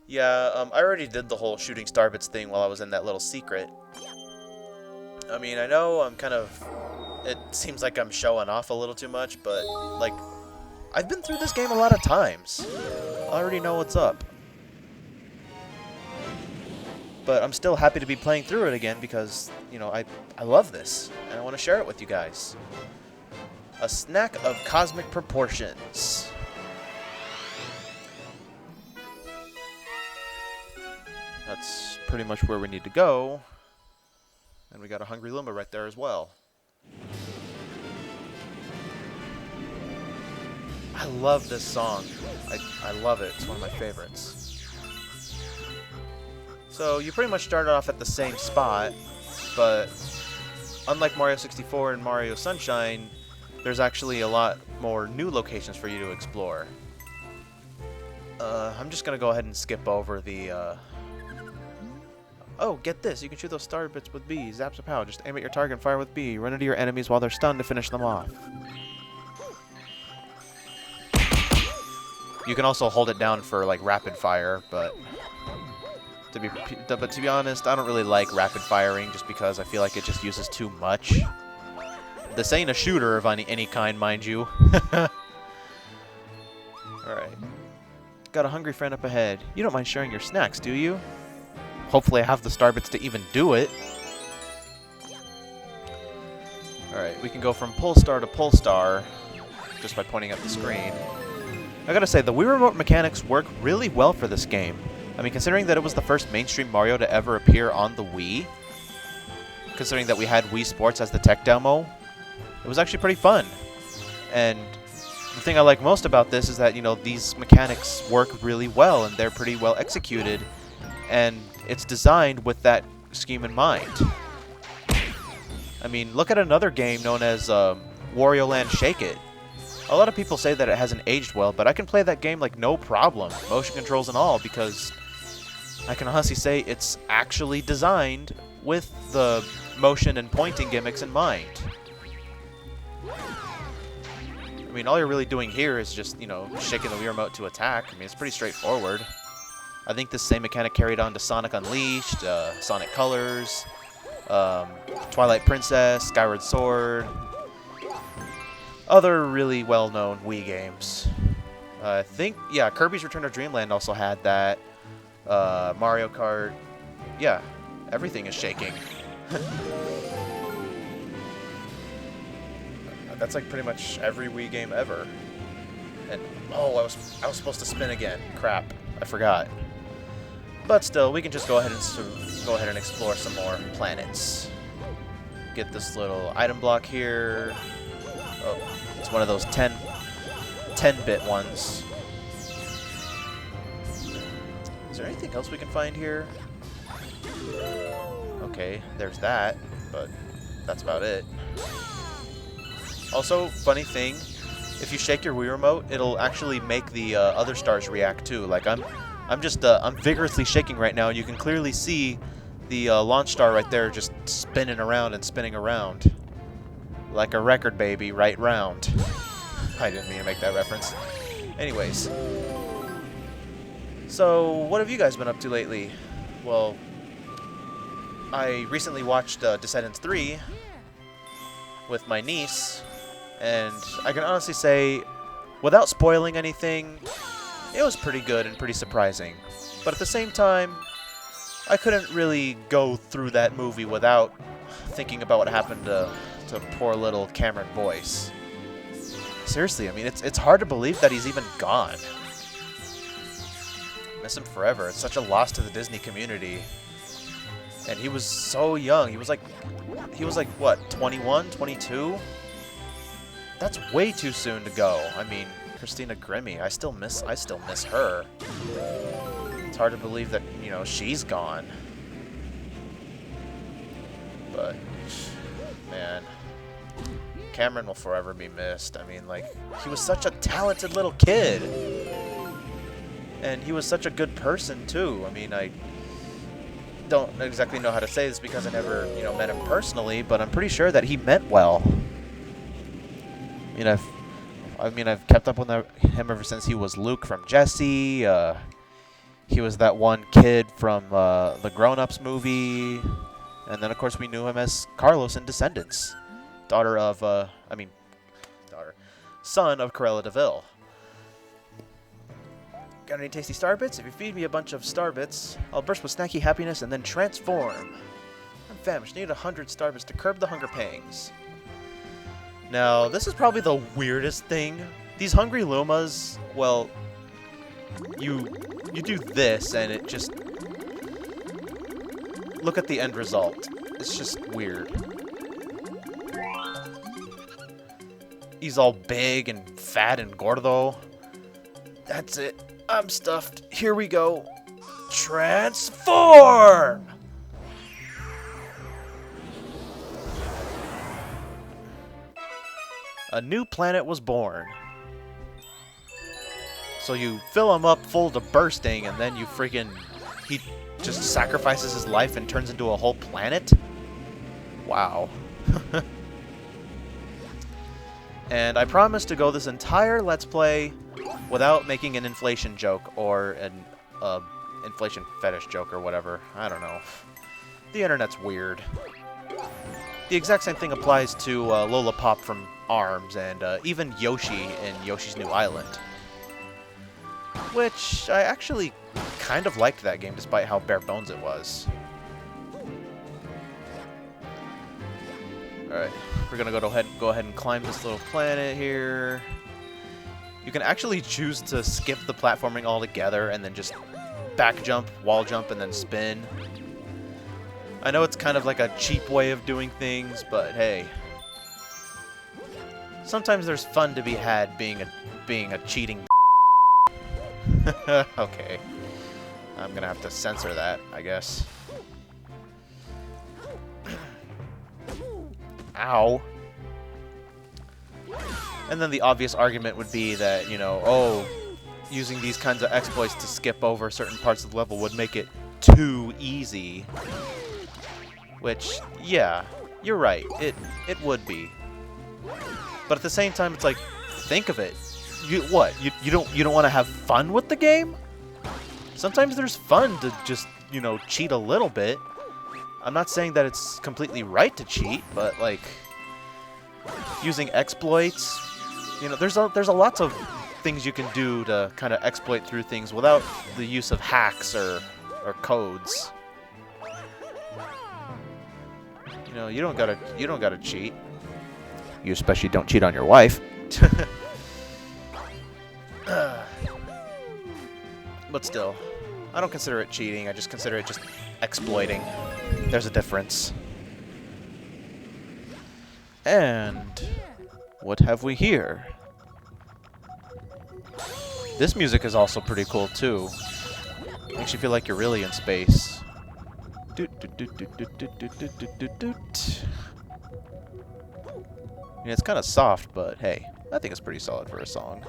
Yeah, I already did the whole shooting star bits thing while I was in that little secret. I mean, I know I'm kind of... It seems like I'm showing off a little too much, but, like, I've been through this game a lot of times. I already know what's up. But I'm still happy to be playing through it again because, you know, I love this, and I want to share it with you guys. A snack of cosmic proportions. That's pretty much where we need to go. And we got a Hungry Luma right there as well. I love this song. I love it. It's one of my favorites. So you pretty much started off at the same spot, but unlike Mario 64 and Mario Sunshine, there's actually a lot more new locations for you to explore. I'm just gonna go ahead and skip over the, Oh, get this! You can shoot those star bits with B. Zaps of power. Just aim at your target and fire with B. Run into your enemies while they're stunned to finish them off. You can also hold it down for, like, rapid fire, but to be honest, I don't really like rapid firing just because I feel like it just uses too much. This ain't a shooter of any kind, mind you. Alright. Got a hungry friend up ahead. You don't mind sharing your snacks, do you? Hopefully I have the starbits to even do it. Alright, we can go from pull star to pull star just by pointing at the screen. I gotta say, the Wii Remote mechanics work really well for this game. I mean, considering that it was the first mainstream Mario to ever appear on the Wii, considering that we had Wii Sports as the tech demo, it was actually pretty fun. And the thing I like most about this is that, you know, these mechanics work really well and they're pretty well executed. And it's designed with that scheme in mind. I mean, look at another game known as Wario Land Shake It. A lot of people say that it hasn't aged well, but I can play that game like no problem, motion controls and all, because I can honestly say it's actually designed with the motion and pointing gimmicks in mind. I mean, all you're really doing here is just, you know, shaking the Wii Remote to attack. I mean, it's pretty straightforward. I think this same mechanic carried on to Sonic Unleashed, Sonic Colors, Twilight Princess, Skyward Sword, other really well-known Wii games. I think, yeah, Kirby's Return to Dreamland also had that. Mario Kart. Yeah, everything is shaking. That's like pretty much every Wii game ever. And oh, I was supposed to spin again. Crap, I forgot. But still, we can just go ahead and explore some more planets. Get this little item block here. Oh, it's one of those 10-bit ones. Is there anything else we can find here? Okay, there's that, but that's about it. Also, funny thing, if you shake your Wii Remote, it'll actually make the other stars react too. Like I'm vigorously shaking right now, and you can clearly see the launch star right there just spinning around and spinning around. Like a record, baby, right round. I didn't mean to make that reference. Anyways. So, what have you guys been up to lately? Well, I recently watched Descendants 3 with my niece, and I can honestly say, without spoiling anything, it was pretty good and pretty surprising. But at the same time, I couldn't really go through that movie without thinking about what happened to poor little Cameron Boyce. Seriously, I mean, it's hard to believe that he's even gone. Miss him forever. It's such a loss to the Disney community. And he was so young. He was like what, 21, 22? That's way too soon to go. I mean, Christina Grimmie, I still miss her. It's hard to believe that, you know, she's gone. But man, Cameron will forever be missed. I mean, like, he was such a talented little kid. And he was such a good person, too. I mean, I don't exactly know how to say this because I never, you know, met him personally, but I'm pretty sure that he meant well. I've kept up with him ever since he was Luke from Jesse. He was that one kid from the Grown Ups movie, and then of course we knew him as Carlos in Descendants, daughter of son of Cruella de Vil. Got any tasty star bits? If you feed me a bunch of star bits, I'll burst with snacky happiness and then transform. I'm famished. Need 100 star bits to curb the hunger pangs. Now, this is probably the weirdest thing. These hungry Lumas, well, you do this and it just... Look at the end result. It's just weird. He's all big and fat and gordo. That's it. I'm stuffed. Here we go. Transform! A new planet was born. So you fill him up full to bursting, and then you freaking... He just sacrifices his life and turns into a whole planet? Wow. And I promise to go this entire Let's Play without making an inflation joke or an inflation fetish joke or whatever. I don't know. The internet's weird. The exact same thing applies to Lola Pop from ARMS and even Yoshi in Yoshi's New Island. Which I actually kind of liked that game despite how bare bones it was. Alright, we're gonna go ahead and climb this little planet here. You can actually choose to skip the platforming altogether and then just back jump, wall jump, and then spin. I know it's kind of like a cheap way of doing things, but hey. Sometimes there's fun to be had being a cheating. Okay. I'm gonna have to censor that, I guess. Ow. And then the obvious argument would be that, you know, oh, using these kinds of exploits to skip over certain parts of the level would make it too easy. Which, yeah, you're right. It would be. But at the same time, it's like, think of it. You don't want to have fun with the game? Sometimes there's fun to just, you know, cheat a little bit. I'm not saying that it's completely right to cheat, but like using exploits, you know, there's a lots of things you can do to kind of exploit through things without the use of hacks or codes. You know, you don't gotta cheat. You especially don't cheat on your wife. But still, I don't consider it cheating. I just consider it just exploiting. There's a difference. And what have we here? This music is also pretty cool too. Makes you feel like you're really in space. Yeah, it's kind of soft, but hey, I think it's pretty solid for a song.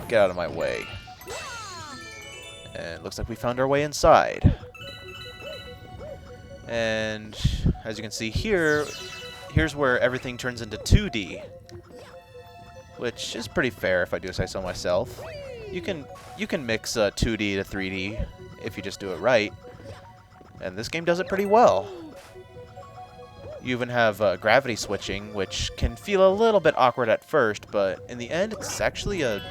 Get out of my way. And it looks like we found our way inside. And as you can see here, here's where everything turns into 2D, which is pretty fair if I do say so myself. You can mix 2D to 3D if you just do it right, and this game does it pretty well. You even have gravity switching, which can feel a little bit awkward at first, but in the end, it's actually a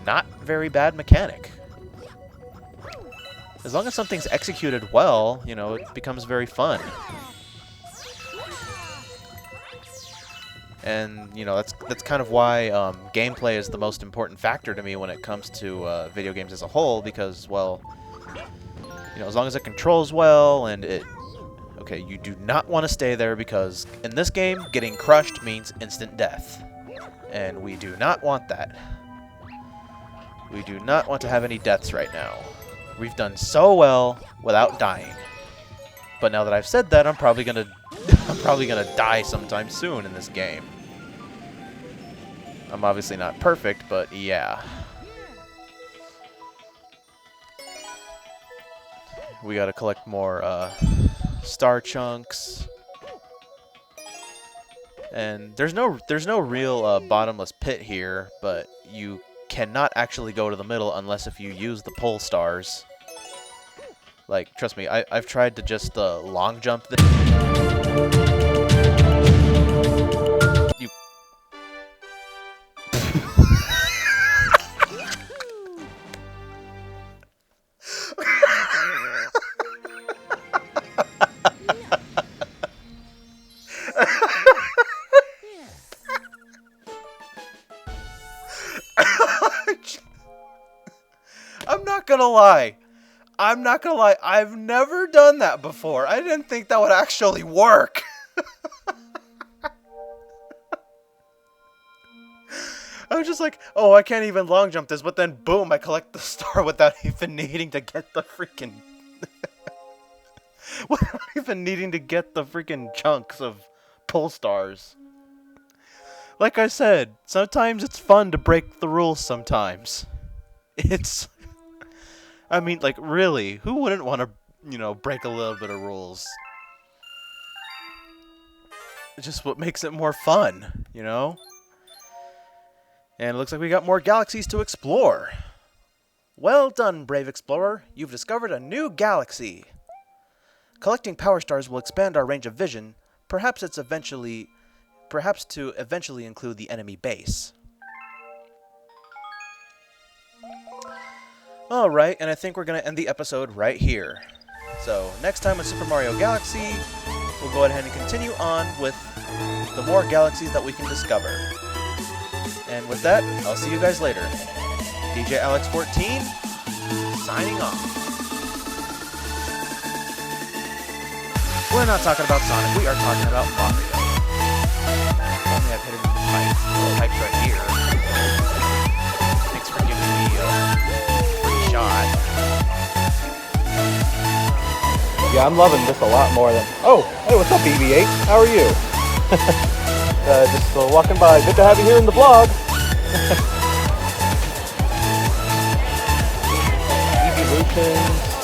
not very bad mechanic. As long as something's executed well, you know, it becomes very fun. And, you know, that's kind of why gameplay is the most important factor to me when it comes to video games as a whole, because, well, you know, as long as it controls well and it... Okay, you do not want to stay there because in this game, getting crushed means instant death. And we do not want that. We do not want to have any deaths right now. We've done so well without dying. But now that I've said that, I'm probably gonna die sometime soon in this game. I'm obviously not perfect, but yeah. We gotta collect more star chunks. And there's no real bottomless pit here, but you cannot actually go to the middle unless if you use the pole stars. Like, trust me, I've tried to just long jump this. You. I'm not gonna lie. I've never done that before. I didn't think that would actually work. I was just like, oh, I can't even long jump this, but then boom, I collect the star without even needing to get the freaking... without even needing to get the freaking chunks of pull stars. Like I said, sometimes it's fun to break the rules sometimes. It's... I mean, like, really, who wouldn't want to, you know, break a little bit of rules? It's just what makes it more fun, you know? And it looks like we got more galaxies to explore. Well done, brave explorer. You've discovered a new galaxy. Collecting power stars will expand our range of vision, perhaps to eventually include the enemy base. Alright, and I think we're going to end the episode right here. So, next time on Super Mario Galaxy, we'll go ahead and continue on with the more galaxies that we can discover. And with that, I'll see you guys later. DJ Alex14, signing off. We're not talking about Sonic, we are talking about Mario. Only I've hit him with the pipes. The pipes right here. Thanks for giving me a free shot. Yeah, I'm loving this a lot more than... Oh, hey, what's up, BB-8? How are you? Just walking by. Good to have you here in the vlog. Evolutions.